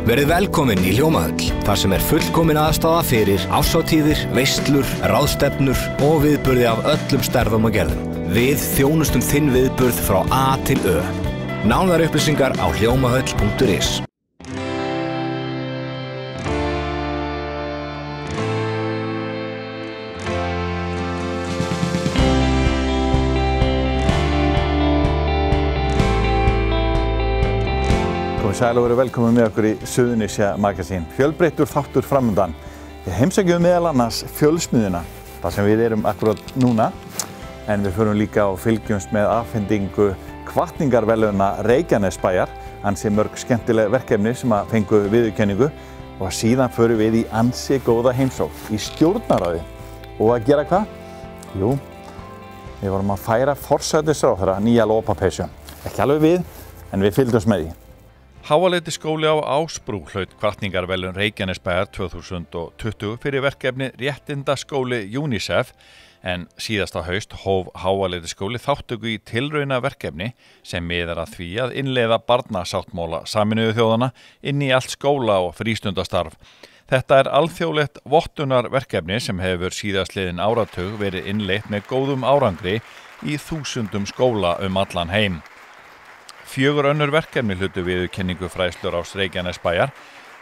Verið velkomin í Hljómahöll, þar sem fullkomin aðstaða fyrir árshátíðir, veislur, ráðstefnur og viðburði af öllum stærðum og gerðum. Við þjónustum þinn viðburð frá A til Ö. Nánari upplýsingar á hljómahöll.is. Sæl og verið velkomin með okkur í Suðurnesja Magazín. Fjölbreyttur þáttur framundan. Við heimsækjum meðal annars Fjölsmiðjuna, þar sem við erum akkurat núna. En við förum líka og fylgjumst með afhendingu hvatningarverðlauna Reykjanesbæjar, ansi mörg skemmtileg verkefni sem að fengu viðurkenningu. Og síðan förum við í ansi góða heimsókn í stjórnarráði. Og að gera hvað? Jú, við vorum að færa forsætisráðherra nýja lopapeysu. Ekki alveg við, en við fylgdumst með því. Háaleitiskóli á Ásbrú hlaut hvatningarverðlaun Reykjanesbæjar 2020 fyrir verkefni Réttindaskóli UNICEF, en síðasta haust hóf Háaleitiskóli þátttöku í tilraunaverkefni sem miðar að því að innleiða barnasáttmála Sameinuðu þjóðanna inn í allt skóla- og frístundastarf. Þetta er alþjóðlegt vottunarverkefni sem hefur síðastliðin áratug verið innleitt með góðum árangri í þúsundum skóla allan heim. 4 önnur verkefni hlutu viðurkenningu fræðsluráðs Reykjanesbæjar.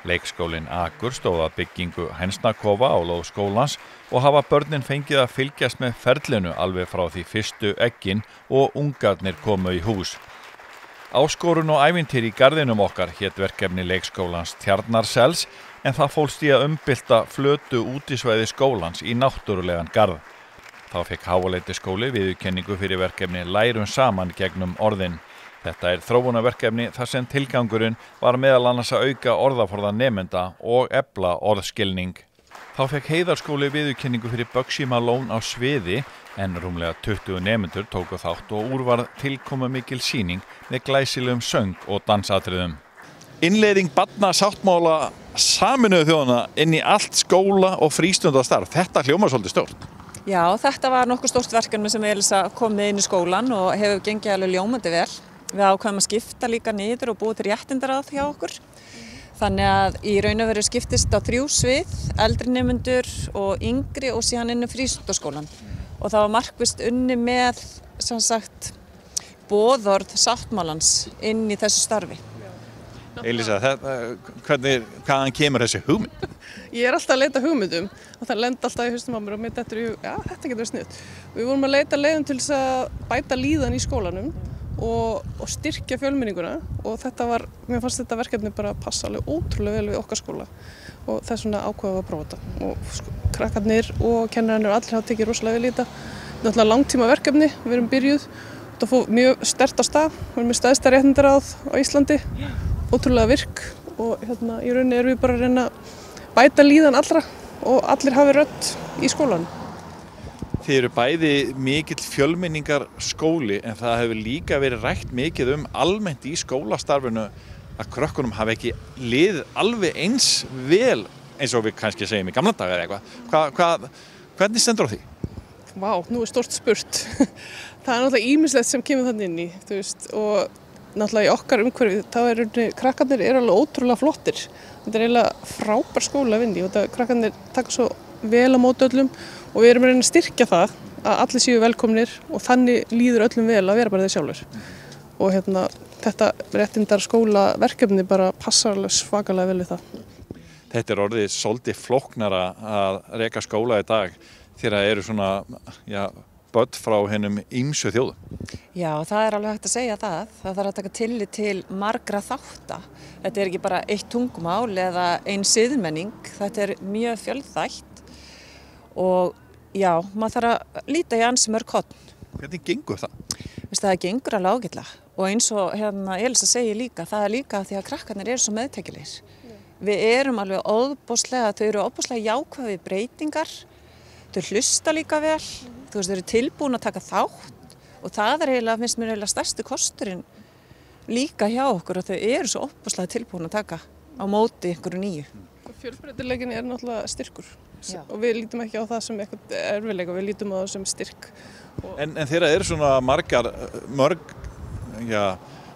Leikskólinn Akur stóð að byggingu hænsnakofa á lóð skólans og hafa börnin fengið að fylgjast með ferlinu alveg frá því fyrstu eggin og ungarnir komu í hús. Áskorun og ævintýri í garðinum okkar hét verkefni leikskólans Tjarnarsels, en það fólst í að umbylta flötu útisvæði skólans í náttúrulegan garð. Þá fekk Háaleitiskóli viðurkenningu fyrir verkefni Lærum saman gegnum orðin. Þetta er þróunarverkefni þar sem tilgangurinn var meðal annars að auka orðaforða nemenda og efla orðskilning. Þá fekk Heiðarskóli viðurkenningu fyrir Bugsímalón á sviði, en rúmlega 20 nemendur tóku þátt og úr varð tilkomumikil sýning með glæsilegum söng og dansatriðum. Innleiðing barnasáttmála Sameinuðu þjóðanna inn í allt skóla- og frístundastarf. Þetta hljómar svolítið stórt. Já, þetta var nokkuð stórt verkefni sem Elisa kom með inn í skólan og hefur gengið alveg ljómandi vel. Við ákveðum að skipta líka niður og búið til réttindaráð hjá okkur. Þannig að í raun og veru skiptist á 3 svið, eldri nemendur og yngri og síðan inn í frístundaskólan. Og það var markvisst unni með, sem sagt, boðorð sáttmálans inn í þessu starfi. Elisa, hvaðan kemur þessi hugmynd? Ég er alltaf að leita hugmyndum og það lenda alltaf í hausnum á mér og mér dettur í hug, já, þetta getur verið sniðugt. Við vorum að leita leiðum til þess að bæta líðan í skólanum og styrkja fjölmenninguna, og mér fannst þetta verkefni bara passa alveg ótrúlega vel við okkar skóla og þess vegna ákveðum við að prófa þetta. Og krakkarnir og kennararnir allir hafa tekið rosalega vel í þetta. Þetta er náttúrulega langtíma verkefni, við erum byrjuð, þetta fór mjög sterkt á stað, við erum með stærsta réttindaráð á Íslandi, ótrúlega virk, og í rauninni erum við bara að reyna að bæta líðan allra og allir hafi rödd í skólanum. Þið eru bæði mikill fjölmenningar skóli, en það hefur líka verið rætt mikið almennt í skólastarfinu að krökkunum hafi ekki liðið alveg eins vel eins og við kannski segjum í gamla daga eða eitthvað. Hvernig stendur á því? Vá, nú er stórt spurt. Það er náttúrulega ýmislegt sem kemur þannig inn í, og náttúrulega í okkar umhverfi, krakkarnir eru alveg ótrúlega flottir. Þetta er eiginlega frábær skóla að vinna í, og krakkarnir taka svo vel á móti öllum, og við erum að reyna að styrkja það að allir séu velkomnir og þannig líður öllum vel að vera bara þeir sjálfur. Og þetta réttindaskólaverkefni bara passar alveg svakalega vel við það. Þetta er orðið svolítið flóknara að reka skóla í dag þegar eru svona, börn frá hinum ýmsu þjóðum. Já, það er alveg hægt að segja það. Það þarf að taka tillit til margra þátta. Þetta er ekki bara eitt tungumál eða ein siðmenning. Þetta er mjög fjölþætt og já, maður þarf að líta í ansi mörg horn. Hvernig gengur það? Það gengur alveg ágætlega, og eins og Elisa segir líka, það er líka því að krakkarnir eru svo meðtekilegir. Við erum alveg þau eru ofboðslega jákvæð við breytingar, þau hlusta líka vel, þau eru tilbúin að taka þátt, og það er finnst mér eiginlega stærsti kosturinn líka hjá okkur, að þau eru svo ofboðslega tilbúin að taka á móti einhverju nýju. Fjölbreytileikinn er náttúrulega styrkur. Og við lítum ekki á það sem eitthvað erfiðleika, við lítum á það sem styrk. En þeirra eru svona mörg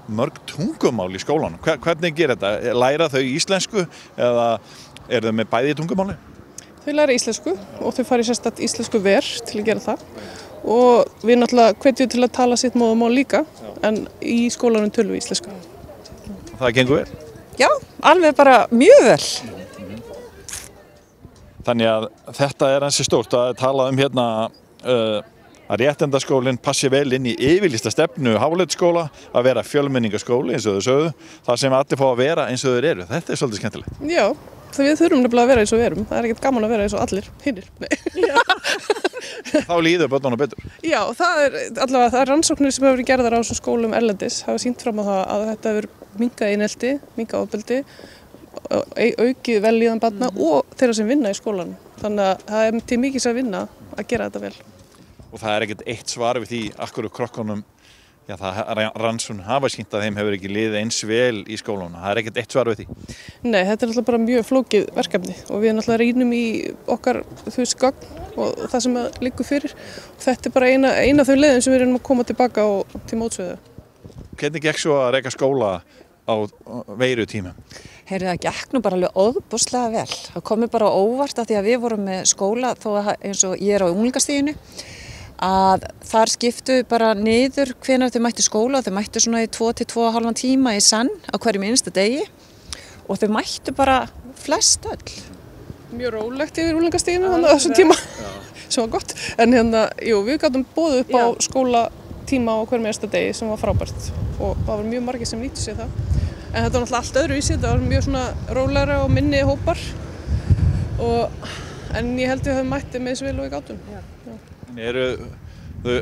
mörg tungumál í skólanum. Hvernig gerir þetta? Læra þau íslensku eða þau með bæði tungumáli? Þau læra íslensku og þau fara í sérstakt íslensku ver til að gera það og við náttúrulega hvetjum til að tala sitt móðurmál líka en í skólanum tölum við íslensku. Það gengur vel? Já, alveg bara mjög vel. Þannig að þetta ansi stórt að tala hérna að réttindaskólinn passi vel inn í yfirlýsta stefnu Háleitsskóla að vera fjölmenningaskóli eins og þau sögðu, þar sem allir fá að vera eins og þeir eru. Þetta svolítið skemmtilegt. Já, við þurfum nefnilega að vera eins og við erum. Það ekkert gaman að vera eins og allir hinnir. Þá líður börnunum betur. Já, það er rannsóknir sem hefur verið gerðar á þessum skólum erlendis, hafa sýnt fram á það að þetta hefur minnkað einelti, minnkað ofbeldi, aukið vellíðan barna og þeirra sem vinna í skólanum. Þannig að það er til mikils að vinna að gera þetta vel. Og það ekkert eitt svar við því akkur krokkunum, rannsóknir hafa sýnt að þeim hefur ekki liðið eins vel í skólanum. Það ekkert eitt svar við því. Nei, þetta er náttúrulega bara mjög flókið verkefni og við náttúrulega rýnum í okkar gögn og það sem liggur fyrir. Og þetta er bara eina af þau leiðum sem við erum að koma tilbaka og til mótsveðu. Hvernig gekk svo að reka skóla á veirutímum? Það gekk nú bara alveg óbúslega vel. Það komi bara óvart að því að við vorum með skóla þó að eins og ég er á unglingastiginu að þar skiptu bara niður hvenær þau mættu skóla. Þau mættu svona í 2 til 2,5 tíma í senn á hverjum einasta degi og þau mættu bara flest öll. Mjög rólegt yfir unglingastiginu á þessum tíma, sem var gott. En við gátum boðið upp á skólatíma á hverjum einasta degi sem var frábært og það var mjög margir sem nýttu sér það. En þetta var náttúrulega allt öðruvísi, þetta var mjög svona rólegra og minni hópar en ég held við höfum mættið með þessu vel og við gátum. Eru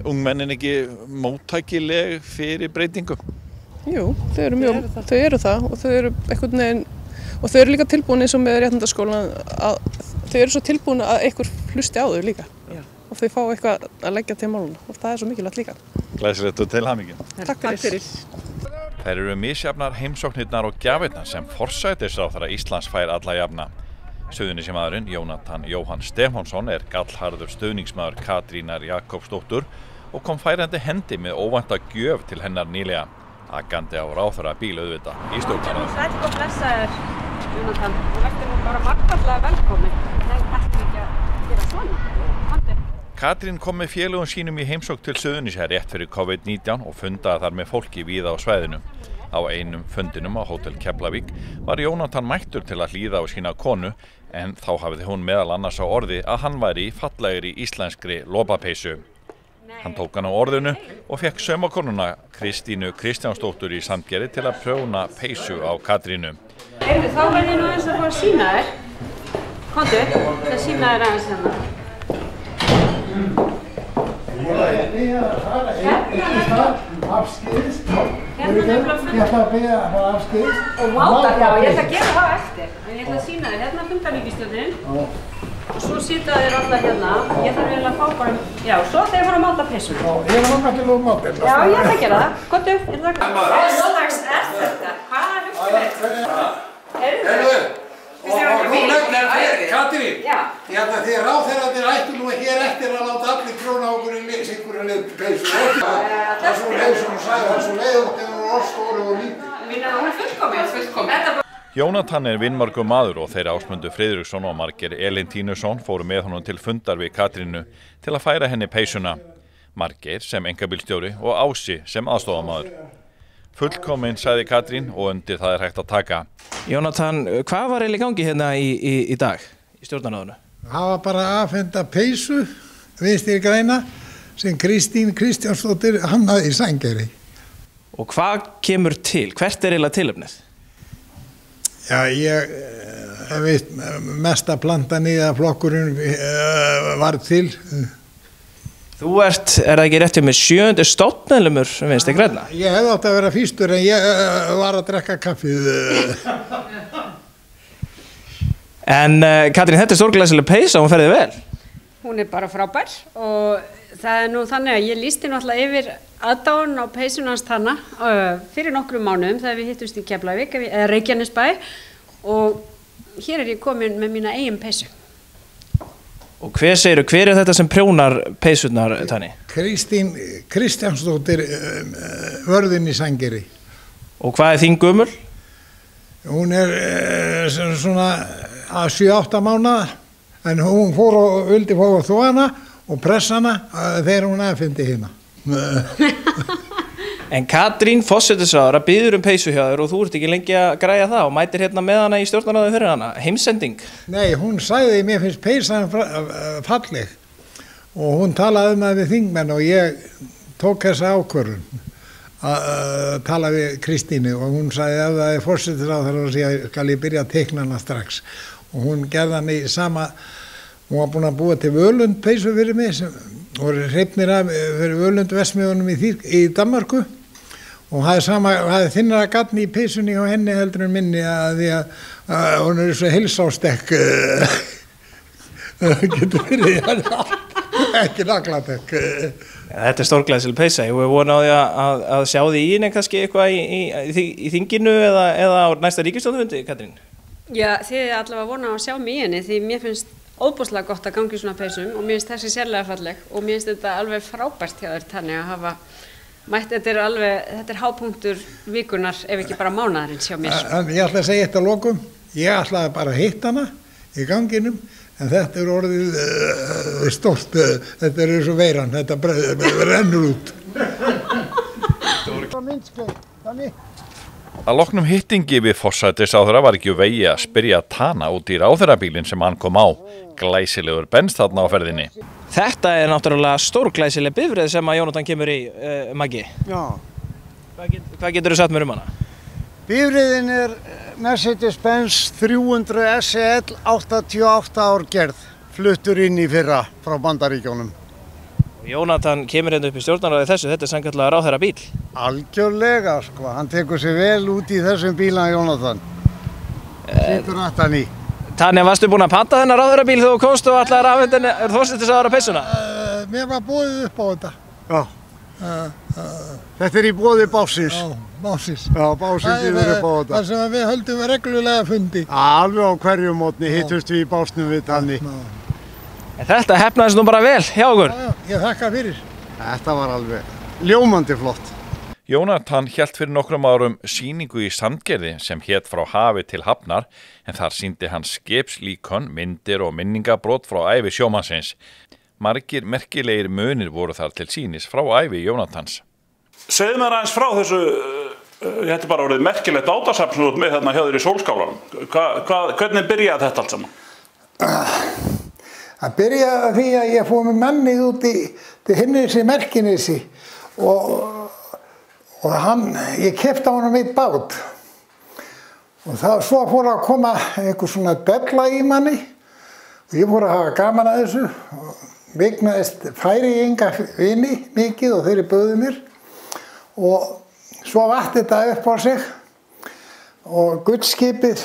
ungmennin ekki móttækileg fyrir breytingum? Jú, þau eru það og þau eru einhvern veginn og þau eru líka tilbúin eins og með réttindaskólann að þau eru svo tilbúin að einhver hlusti á þau líka og þau fá eitthvað að leggja til máluna og það er svo mikilvægt líka. Glæsilegt og til hamingju. Takk fyrir. Þær eru misjafnar heimsóknirnar og gjafirnar sem forsætisráðherra Íslands fær alla jafna. Suðurnesjamaðurinn Jónatan Jóhann Stefánsson er gallharður stuðningsmaður Katrínar Jakobsdóttur og kom færandi hendi með óvænta gjöf til hennar nýlega, akandi á ráðherra bíl auðvitað í stjórnarráðinu. Sæll og blessaður, Jónatan. Þú verður nú bara margfallega velkomin. Það ætti ekki að gera svona. Katrín kom með félögum sínum í heimsókn til Suðurnesja rétt fyrir COVID-19 og fundaði þar með fólki víða á svæðinu. Á einum fundinum á Hótel Keflavík var Jónatan mættur til að hlýða á sína konu en þá hafði hún meðal annars á orði að hann væri í fallegri íslenskri lopapeysu. Hann tók hann á orðinu og fekk saumakonuna Kristínu Kristjánsdóttur í Sandgerði til að prjóna peysu á Katrínu. Þá verð ég nú eins og fá að sýna þér. Komdu, það sýna þér aðeins hérna. Ég ætla að byrja að fara afskýðist. Og máta, já, ég ætla að gera það eftir. En ég ætla að sýna þér, hérna fundarríkisstjórnin. Og svo sita þér allar hérna. Ég þarf eiginlega að fá bara, já, svo þegar fara að máta peysu. Ég er langar til að máta. Já, ég ætla að gera það. Komdu, ég ætla að gera það. Hvers slags er þetta? Hvaða hugmynd? Heyrðu. Katrín, ég held að þið ráðherrarnir ættu nú hér eftir að láta allir prjóna okkur í sikurinn peysu. Það er svo leið sem hún sagði, það er svo leið og þeir eru orðstóri og lítið. Hún er fullkomin. Jónatan er vinmargur maður og þeir Ásmundur Friðriksson og Margeir Elín Tínusson fóru með honum til fundar við Katrínu til að færa henni peysuna. Margeir sem einkabílstjóri og Ási sem aðstofamaður. Fullkomin, sagði Katrín og undir það er hægt að taka. Jónatan, hvað var eiginlega í gangi hérna í dag í stjórnarráðinu? Það var bara að afhenda peysu, Vinstri græna, sem Kristín Kristjánsdóttir hannaði í Sandgerði. Og hvað kemur til? Hvert er eiginlega tilefnið? Já, ég veit, mesta plantan í að flokkurinn var til. Þú er það ekki rétt með 7. stofnmeðlimur Vinstri grænna? Ég hefði átt að vera fyrstur en ég var að drekka kaffið. En Katrín, þetta er stórglæsileg peysa, hún ferði vel? Hún er bara frábær og það er nú þannig að ég lýsti náttúrulega yfir aðdáun á peysunans tanna fyrir nokkrum mánuðum þegar við hittumst í Keflavík eða Reykjanesbæ og hér er ég komin með mína eigin peysu. Og hver er þetta sem prjónar peysurnar, Tanni? Kristín Kristjánsdóttir vörðin í Sandgerði. Og hvað þín gömul? Hún svona að 7-8 mánaðar, en hún fór og vildi fá að þvo hana og pressa hana þegar hún aðfindi hérna. En Katrín forsætisráðherra biður peysu hjá þér og þú ert ekki lengi að græja það og mætir hérna með hana í stjórnarráði fyrir hana. Heimsending? Nei, hún sagði mér finnst peysan falleg og hún talaði það við þingmenn og ég tók þessa ákvörðun að tala við Kristínu og hún sagði ef það forsætisráðherra þá skal ég byrja að teikna hana strax og hún gerði hann í sama, hún var búin að búa til Völund peysu fyrir mig sem voru hreifnir af fyrir Völund Vestmiðunum í Danmarku og hafði þinnara gatni í peysunni hjá henni heldur en minni að því að hún svo heilsástekk getur verið ekki nagladekk. Þetta stórglæsileg peysa, ég voru vona á því að sjá því í henni kannski eitthvað í þinginu eða á næsta ríkisstjórnarfundi, Katrín? Já, þið allavega vona á að sjá mig í henni því mér finnst óbúslega gott að gangi í svona peysum og mér finnst þessi sérlega falleg og mér finnst þetta alveg frábært hjá þér þannig að hafa mætt, þetta hápunktur vikunar ef ekki bara mánaðarins hjá mér. Ég ætla að segja eitt að lokum, ég ætlaði bara að hitta hana í ganginum en þetta orðið stórt, þetta eins og veiran, þetta rennur út. Að loknum hittingi við forsætisráðherra var ekki vegi að spyrja Tana út í ráðherrabílinn sem hann kom á. Glæsilegur Benz þarna á ferðinni. Þetta náttúrulega stórglæsileg bifreið sem að Jónatan kemur í, Maggi. Já. Hvað getur þú sagt mér hana? Bifreiðin Mercedes-Benz 300 SL 88 ár gerð, fluttur inn í fyrra frá Bandaríkjónum. Jónatan kemur hérna upp í stjórnarráði þessu, þetta sannkallað ráðherra bíl. Algjörlega, sko, hann tekur sig vel út í þessum bílan, Jónatan. Sýtur aftan í. Tanja, varstu búin að panta þennan ráðherra bíl þegar þú komst og ætlaðir að afhenda forsætisráðherra peysuna? Mér var boðið upp á þetta. Já. Þetta í boði básins. Já, básins. Já, básins yfir upp á þetta. Það sem við höldum reglulega fundi. Alveg á hverju mótni hittust við í básnum við Tanni. Þetta hefnaðist nú bara vel hjá okkur. Já, ég þakka fyrir. Þetta var alveg ljómandi flott. Jónatan hélt fyrir nokkrum árum sýningu í Sandgerði sem hét Frá hafi til hafnar en þar sýndi hann skipslíkön, myndir og minningabrot frá ævi sjómannsins. Margir merkilegir munir voru þar til sýnis frá ævi Jónatans. Segðu mér aðeins frá þessu, þetta bara orðið merkilegt átasafn með þarna hjá þér í Sólskálanum. Hvernig byrjaði þetta allt saman? Það byrjaði því að ég fór með mannið út til Hinnissi Merkinissi og ég keypti á honum eitt bát og svo fór að koma einhver svona della í manni og ég fór að hafa gaman að þessu og vignaðist Færeyinga vini mikið og þeir bauðu mér og svo vatt þetta upp á sig og gullskipið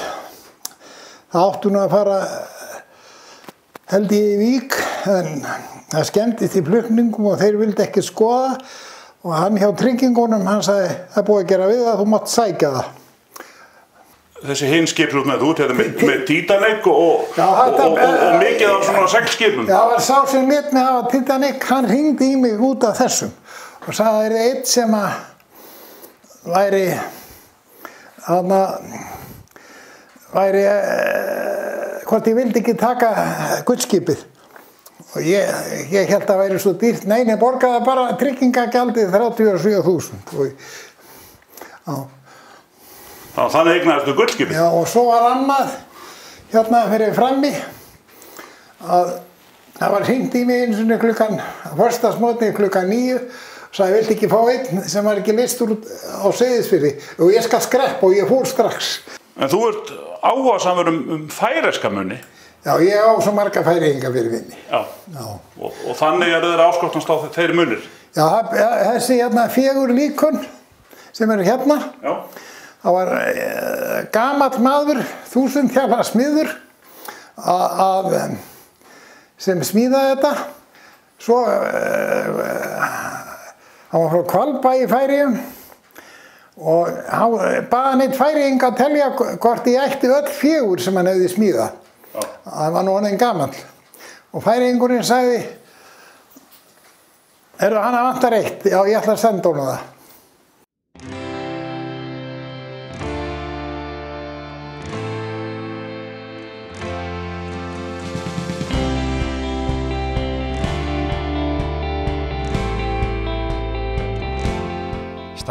það áttu nú að fara held ég í Vík en það skemmtist í flutningum og þeir vildi ekki skoða og hann hjá tryggingunum hann sagði það er búið að gera við það þú mátt sækja það. Þessi hinn skipur út með þú með Titanic og mikið af svona 6 skipum. Já, það var sá sem lit með hafa Titanic, hann hringdi í mig út af þessum og sagði að það er eitt sem að væri hvort ég vildi ekki taka gullskipið og ég held að það væri svo dýrt, nei, ég borgaði bara tryggingagjaldið 37.000 Þannig eignaðist þú gullskipið? Já, og svo var annað hérna fyrir frammi að það var hringt í mig einu sinni föstudagsmorgni klukkan 9 og sagði, viltu ekki fá einn sem var ekki listur á Seyðisfirði og ég skal skreppa og ég fór strax. En þú ert áhugasamur færeyska muni? Já, ég á svo marga færeyinga fyrir vinni. Já. Og þannig þeir áskotnast á þeir munir? Já, þessi hérna 4 líkön sem eru hérna. Já. Það var gamall maður, 1000 hjala smiður sem smíðaði þetta. Svo hann var frá Hvalbæ í Færeyjum og hann baði neitt Færeyinga að telja hvort ég ætti öll 4 sem hann hefði smíðað. Það var nú orðinn gamall og Færeyingurinn sagði hann vantar 1, já ég ætla að senda honum það.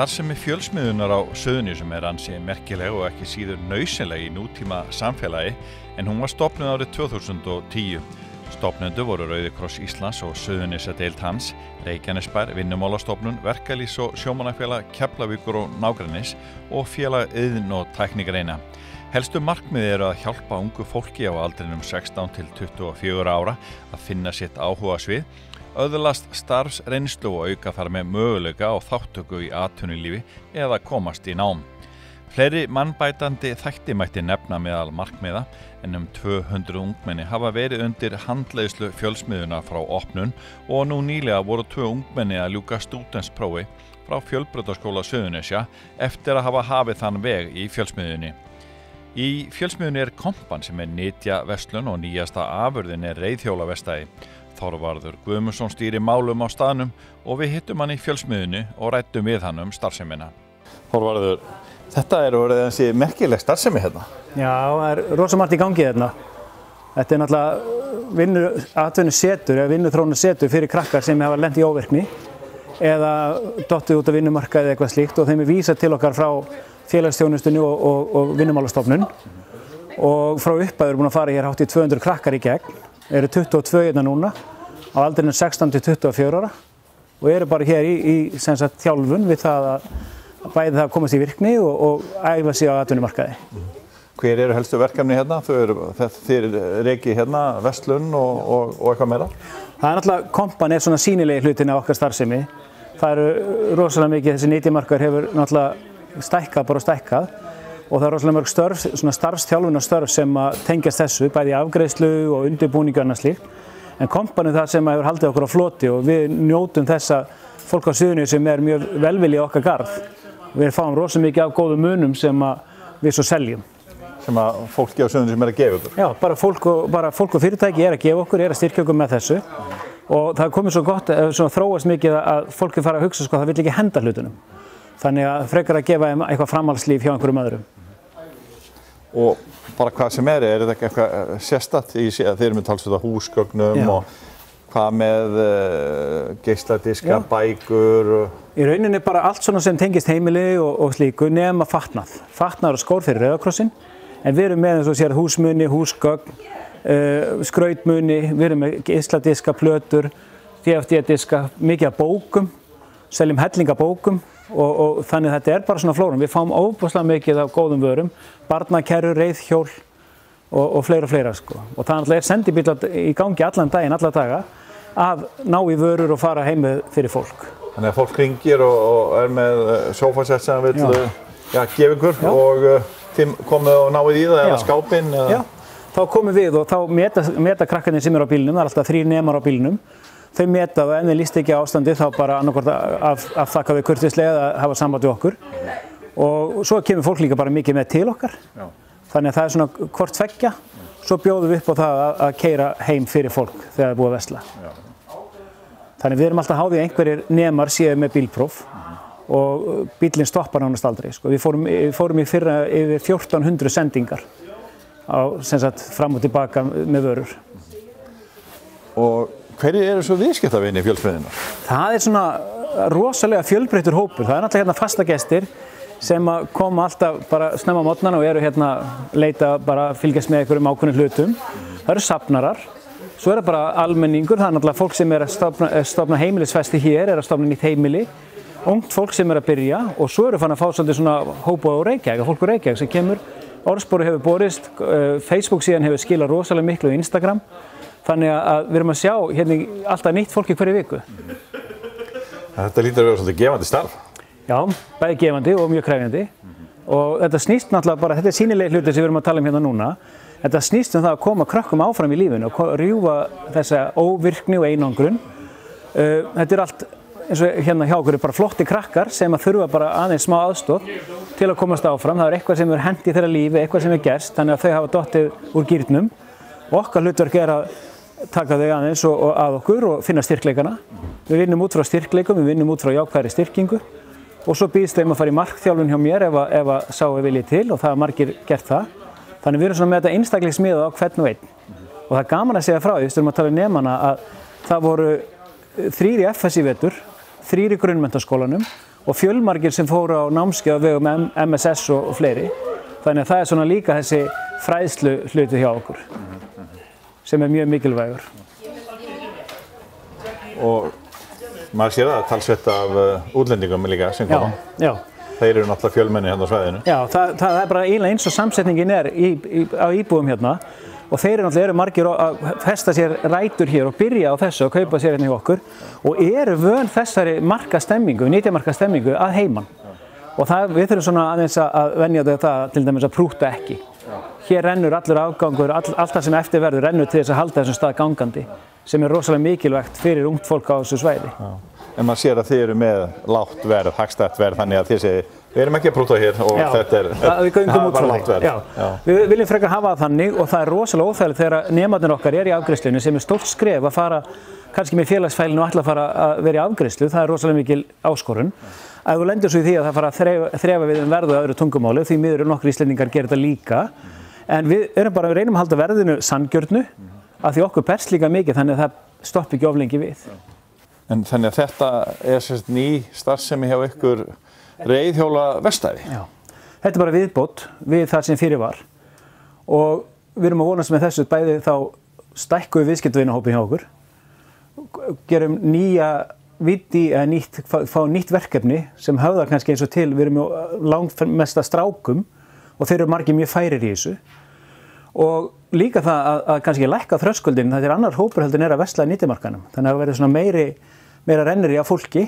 Starfsemi fjölsmiðjunar á Suðurnesjum ansi merkileg og ekki síður nauðsynleg í nútíma samfélagi en hún var stofnuð árið 2010. Stofnendur voru Rauði kross Íslands og Suðurnesjadeild hans, Reykjanesbær, Vinnumálastofnun, Verkalýðs- og sjómannafélag Keflavíkur og nágrennis og félag iðn- og tæknigreina. Helstu markmiði eru að hjálpa ungu fólki á aldrinum 16 til 24 ára að finna sitt áhugasvið, öðlast starfsreynslu og auka þar með möguleika á þáttöku í atvinnulífi eða komast í nám. Fleiri mannbætandi þætti mætti nefna meðal markmiða en 200 ungmenni hafa verið undir handleiðslu fjölsmiðjuna frá opnun og nú nýlega voru 2 ungmenni að ljúka stúdentsprófi frá Fjölbrautaskóla Suðurnesja eftir að hafa hafið þann veg í fjölsmiðjunni. Í fjölsmiðjunni kompan sem nytjaverslun og nýjasta afurðin reiðhjólaverkstæði. Þorvarður Guðmundsson stýri málum á staðnum og við hittum hann í fjölsmiðjunni og ræddum við hann starfsemina. Þorvarður, þetta orðið þessi merkileg starfsemi hérna. Já, það rosa margt í gangi hérna. Þetta náttúrulega atvinnusetur eða vinnuþróunarsetur fyrir krakkar sem hafa lent í óvirkni eða dottið út af vinnumarkaði eða eitthvað slíkt og þeim vísað til okkar frá félagsþjónustunni og Vinnumálastofnun og frá upphafi búin að fara hér hátt í 200 krakkar í gegn, eru 22 hérna núna á aldrinum 16 til 24 ára og eru bara hér í þjálfun við það að bæði það að komast í virkni og æfa sig á atvinnumarkaði. Hver eru helstu verkefni hérna? Þið rekið hérna verslun og eitthvað meira? Það náttúrulega, kompan svona sýnilegi hlutin af okkar starfsemi. Það eru rosalega mikið, þessi nytjamarkaður hefur náttúrulega stækkað og það eru rosalega mörg störf, svona starfsþjálfunarstörf sem tengjast þessu, bæði afgreiðslu og undirbúningu og annað slíkt. En kompan það sem hefur haldið okkur á floti og við njótum þess að fólk á Suðurnesjum sem mjög velvilja okkar garð. Við fáum rosa mikið af góðum munum sem við svo seljum. Sem að fólki á Suðurnesjum að gefa okkur? Já, bara fólk og fyrirtæki að gefa okkur, að styrkja okkur með þessu. Og það er komið svo gott, þróast mikið að fólki fara að hugsa það vill ekki henda hlutunum. Þannig að frekar að gefa eitthvað framhaldslíf hjá einhverjum öðrum. Og bara hvað sem þetta ekki eitthvað sérstakt í að þeir eru með talsveit húsgögnum og hvað með geisladiska, bækur? Í rauninni bara allt svona sem tengist heimili og slíku nema fatnað. Fatnaður og skór fyrir Rauða krossinn, en við erum með eins og sér húsmuni, húsgögn, skrautmuni, við erum með geisladiska, plötur, DFD-diska, mikið af bókum, seljum hellinga bókum og þannig þetta bara svona flórum. Við fáum óbúslega mikið af góðum vörum, barnakerrur, reiðhjól og fleira sko. Og það sendibílar í gangi allan daginn, alla daga, að ná í vörur og fara heim fyrir fólk. Þannig að fólk hringir og með sófasett sem vill gefa ykkur og þið komið og náið í það eða skápinn? Já, þá komum við og þá meta krakkarnir sem eru á bílnum, það alltaf 3 nemar á bílnum. Þau meta það, ef þeir líst ekki á ástandi þá bara annaðhvort að þakka við kurteislega eða hafa samband við okkur. Og svo kemur fólk líka bara mikið með til okkar. Já. Þannig að það svona hvort tveggja, svo bjóðum við upp á það að keyra heim fyrir fólk þegar það er búið að versla. Já. Þannig við erum alltaf háðið einhverjir nemar séu með bílpróf og bílinn stoppar nánast aldrei. Sko. Við fórum í fyrra yfir 1400 sendingar fram og tilbaka með vörur. Og hverjir eru svo viðskiptavinir fjölsmiðjunnar? Það svona rosalega fjölbreyttur hópur. Það náttúrulega hérna fastagestir sem koma alltaf bara snemma á morgnana og eru hérna leita bara að fylgjast með einhverjum ákveðnum hlutum. Það eru safnarar. Svo bara almenningur, það náttúrulega fólk sem að stofna heimilisfesti hér, að stofna nýtt heimili. Ungt fólk sem að byrja og svo eru fann að fá svolítið svona hópa á Reykjavík, fólk á Reykjavík sem kemur. Orðspori hefur borist, Facebook síðan hefur skilað rosalega miklu og Instagram. Þannig að við erum að sjá hérna alltaf nýtt fólk í hverju viku. Þetta lítur að vera svolítið gefandi starf. Já, bæði gefandi og mjög krefjandi. Og þetta snýst náttúrulega bara, þetta sýnilegi hlutir sem við erum að tala hérna núna. Þetta snýst það að koma krökkum áfram í lífinu og rjúfa þessa óvirkni og einangrun. Þetta allt, eins og hérna hjá okkur, bara flotti krakkar sem að þurfa bara aðeins smá aðstoð til að komast áfram. Það eitthvað sem hent í þeirra lífi, eitthvað sem gerst, þannig að þau hafa dottið úr gírnum. Og okkar hlutverk að taka þau aðeins og að okkur og finna styrkleikana. Við vinnum út frá styrkleikum, við vinnum út frá jákvæðri styrkingu og svo býðst þeim að fara í markþjálfun hjá mér ef sá vilji til og það margir gert það. Þannig við erum svona með þetta einstaklingsmiðað á hvern og einn. Og það gaman að segja frá því, við erum að tala nemana að það voru 3 í FS í vetur, 3 í grunnmenntaskólanum og fjölmargir sem fóru á námskeið á vegum MSS og fleiri. Þannig að það svona líka þessi fræðslu hluti hjá okkur sem mjög mikilvægur. Og maður sér það talsvert af útlendingum líka sem koma. Já. Þeir eru náttúrulega fjölmenni hérna á svæðinu. Já, það bara eiginlega eins og samsetningin á íbúðum hérna og þeir náttúrulega margir að festa sér rætur hér og byrja á þessu og kaupa sér hérna hjá okkur og eru vön þessari markastemmingu, nytjamarkastemmingu að heiman. Og við þurfum svona aðeins að venja það til dæmis að prúta ekki. Hér rennur allur afgangur, allt það sem eftir verður rennur til þess að halda þessum stað gangandi sem rosalega mikilvægt fyrir ungt fólk á þessu svæði. En maður sér að þið eru með lágt verð, hagstætt verð, þannig að þið segir við erum ekki að prúta hér og þetta bara lágt verð. Við viljum frekar hafa það þannig og það rosalega óþægilegt þegar nemarnir okkar í afgreiðslunni sem stórt skref að fara kannski með félagsfælinu og ætla að fara að vera í afgreiðslu, það rosalega mikil áskorun. Ef þú lendir svo í því að það fara að þrefa við verð og öðru tungumáli, því miður nokkrir Íslendingar gera þetta líka, en við reynum að halda verðinu sanngjörnu af því okkur berst líka mikið þannig að það stoppi ekki of lengi við. En þannig að þetta ný starfsemi hjá ykkur reiðhjóla verkstæði? Já, þetta bara viðbót við það sem fyrir var og við erum að vonast með þessu bæði þá stækkum við viðskiptavinahópinn hjá okkur, gerum nýja viti eða fá nýtt verkefni sem höfðar kannski eins og til, við erum langmesta strákum og þeir eru margir mjög færir í þessu og líka það að kannski lækka þröskuldin, þetta annar hópur heldur að versla í nytjamarkaðnum, þannig að það verður svona meira rennir í af fólki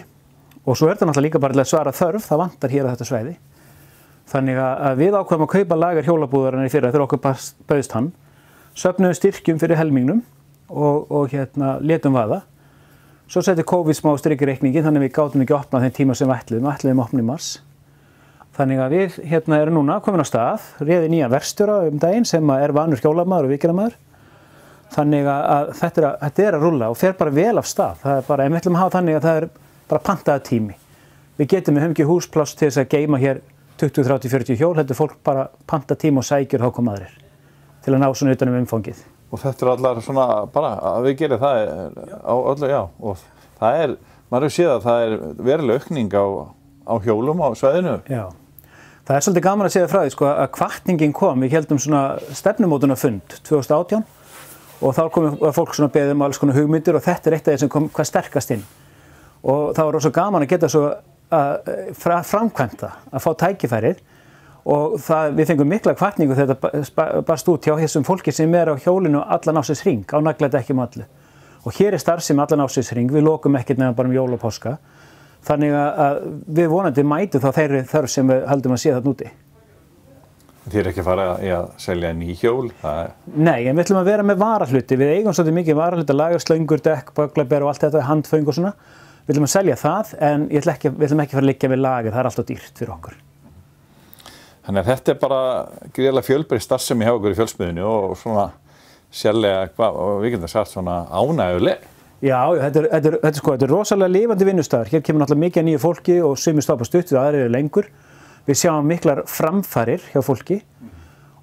og svo þetta náttúrulega líka bara til að svara þörf, það vantar hér á þetta svæði. Þannig að við ákveðum að kaupa lager hjólabúðarinnar í fyrra þegar okkur bauðst hann, söfnuðum styrkjum fyrir helmingnum og létum vaða. Svo setti COVID smá strik í reikningin, þannig að við gátum ekki opnað þeim tíma sem við ætluðum að opna í mars. Þannig að við erum núna komin á stað, réði nýja verkstjóra daginn sem er vanur hjólamaður og vikiramaður. Þannig að þetta er að rúlla og fer bara vel af stað. Það er bara, við ætlum að hafa þannig að það er bara pantaða tími. Við höfum ekki húspláss til þess að geyma hér 20, 30, 40 hjól, þetta fólk bara panta tíma og sækjur þá koma aðrir til að ná svona utan umfangið. Og þetta allar svona bara að við gerum það á öllu, já, og það maður hefur séð að það veruleg aukning á hjólum á svæðinu. Já, það svolítið gaman að segja frá því, að hvatningin kom, við héldum svona stefnumótunarfund 2018 og þá kom fólk svona beðið alls konar hugmyndir og þetta eitt af því sem kom hvað sterkast inn. Og það var rosa gaman að geta svo framkvæmta, að fá tækifærið og við fengum mikla hvatningu þegar þetta barst út hjá þessum fólki sem á hjólinu allan ársins hring, á nagladekkjum allu. Og hér starfsemi allan ársins hring, við lokum ekkert nema bara jól og páska. Þannig að við vonandi mætum þá þeirri þörf sem við höldum að sé þarna úti. Þið eru ekki að fara í að selja ný hjól? Nei, en við ætlum að vera með varahluti. Við eigum svolítið mikið varahluti, lager, slöngur, dekk, böglaber og allt þetta, handföng og svona. Við ætlum að selja það, en við ætlum ekki að fara að liggja við lager, það er alltaf dýrt fyrir okkur. Þannig að þetta er bara gríðarlega fjölbreytt starfsemi hjá okkur í Fjölsmiðjunni og svona sérlega, við getum sagt svona ánægjuleg. Já, þetta er rosalega lifandi vinnustaður. Hér kemur náttúrulega mikið nýju fólki og sumir stoppa stutt og aðrir eru lengur. Við sjáum miklar framfarir hjá fólki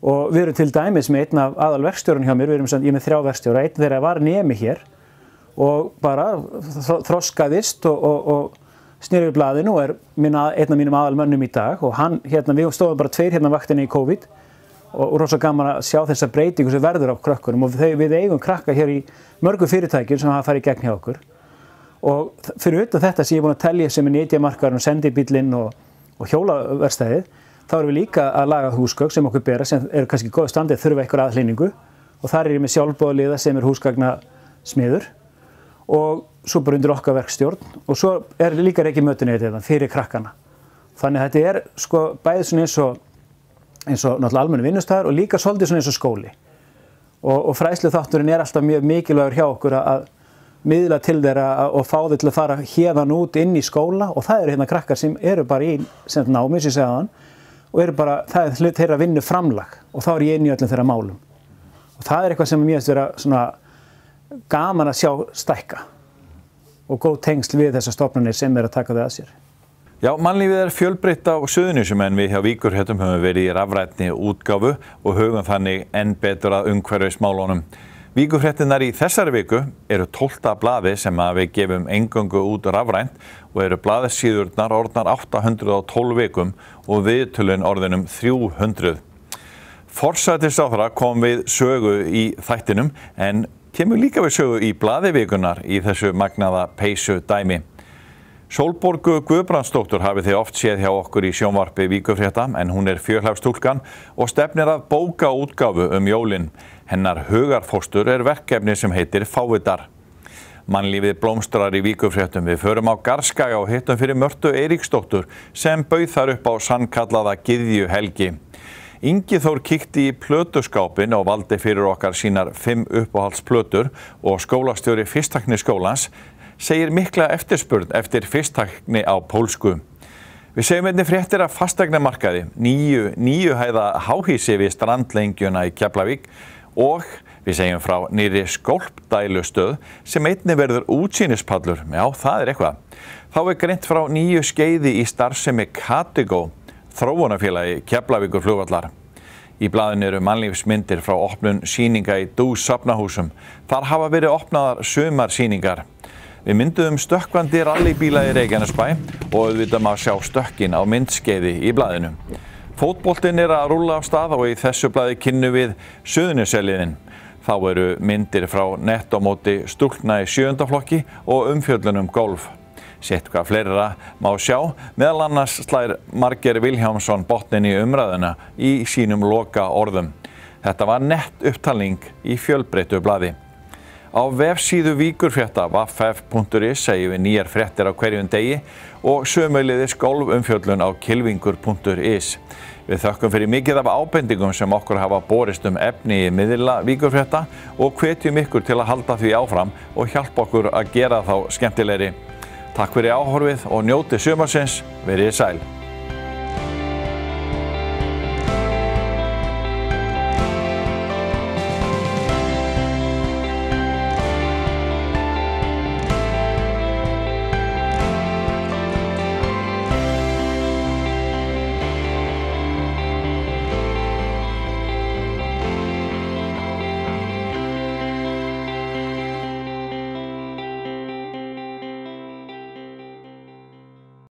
og við erum til dæmis með einn af aðalverkstjórun hjá mér, ég er með 3 verkstjóra, einn þeirra var nemi hér og bara þroskaðist og snýr við blaðinu og einn af mínum aðalmönnum í dag og við stóðum bara 2 vaktinni í COVID og rosa gaman að sjá þessa breytingu sem verður á krökkunum og við eigum krakka hér í mörgum fyrirtækjum sem hafa farið í gegn hjá okkur og fyrir utan þetta sem ég er búin að telja sem nytjamarkaðurinn og sendibíllinn og hjólaverkstæðið, þá erum við líka að laga húsgögn sem okkur bera sem eru kannski í góðu standi þurfa eitthvað aðhlýningu og þar er ég með sjálfboðaliða sem húsgagnasmiður og svo bara undir okkar verkstjórn og svo líka reikimötuneytið fyrir krakkana. Þannig að þetta er bæðið svona eins og náttúrulega almennu vinnustaður og líka svolítið svona eins og skóli. Og fræðsluþátturinn er alltaf mjög mikilvægur hjá okkur að miðla til þeirra og fá þau til að fara héðan út inn í skóla og það eru krakkar sem eru bara í námi, sem ég segja þann, og eru bara, það er þeirra vinnu framlag og þá er ég inn í öllum þeirra málum. Og það er eitthvað sem mér finnst vera svona gaman að sjá stækka og góð tengsl við þessar stofnanir sem að taka þau að sér. Já, mannlífið er fjölbreytt á Suðurnesjum en við hjá Víkurhjöttum höfum verið í rafrænni útgáfu og hugum þannig enn betur að umhverfismálunum. Víkurfréttirnar í þessari viku eru 12. blaði sem við gefum eingöngu út rafrænt og eru blaðsíðurnar orðnar 812 vikum og viðtölin orðinum 300. Forsætisráðherra kom við sögu í þættinum en kemur líka við sögu í blaðivikunar í þessu magnaða peysu dæmi. Sólborgu Guðbrandsdóttur hafið þið oft séð hjá okkur í sjónvarpi Víkurfrétta en hún fjölhæfstúlkan og stefnir að bókaútgáfu jólin. Hennar hugarfóstur verkefni sem heitir Fávitar. Mannlífið blómstrar í Víkurfréttum. Við förum á Garðskaga og hittum fyrir Mörtu Eiríksdóttur sem bauð þar upp á sannkallaða gyðjuhelgi. Ingi Þór kíkti í plötuskápin og valdi fyrir okkar sínar 5 uppáhaldsplötur og skólastjóri Fyrstakniskólans segir mikla eftirspurn eftir fyrsttækni á pólsku. Við segjum einnig fréttir af fasteignamarkaði, níu hæða háhýsi við strandlengjuna í Keflavík og við segjum frá nýrri skólpdælustöð sem einnig verður útsýnispallur. Já, það eitthvað. Þá greint frá nýju skeiði í starfsemi Katigó, þróunarfélagi Keflavíkurflugvallar. Í blaðinu eru mannlífsmyndir frá opnun sýninga í Dús safnahúsum. Þar hafa verið opnaðar sumarsýningar. Við mynduðum stökkvandi rallybíla í Reykjanesbæ og auðvitað má sjá stökkin á myndskeiði í blaðinu. Fótboltinn að rúlla af stað og í þessu blaði kynnum við Suðurnesjaliðin. Þá eru myndir frá nettómóti stúlkna í 7. flokki og umfjöllun golf. Sett hvað fleira má sjá, meðal annars slær Margeir Vilhjálmsson botnin í umræðuna í sínum loka orðum. Þetta var nett upptalning í fjölbreyttu blaði. Á vefsíðu Víkurfrétta www.ff.is segjum við nýjar fréttir á hverjum degi og sömuleiðis golfumfjöllun á kylfingur.is. Við þökkum fyrir mikið af ábendingum sem okkur hafa borist efni í miðla Víkurfrétta og hvetjum ykkur til að halda því áfram og hjálpa okkur að gera þá skemmtilegri. Takk fyrir áhorfið og njótið sumarsins, verið sæl.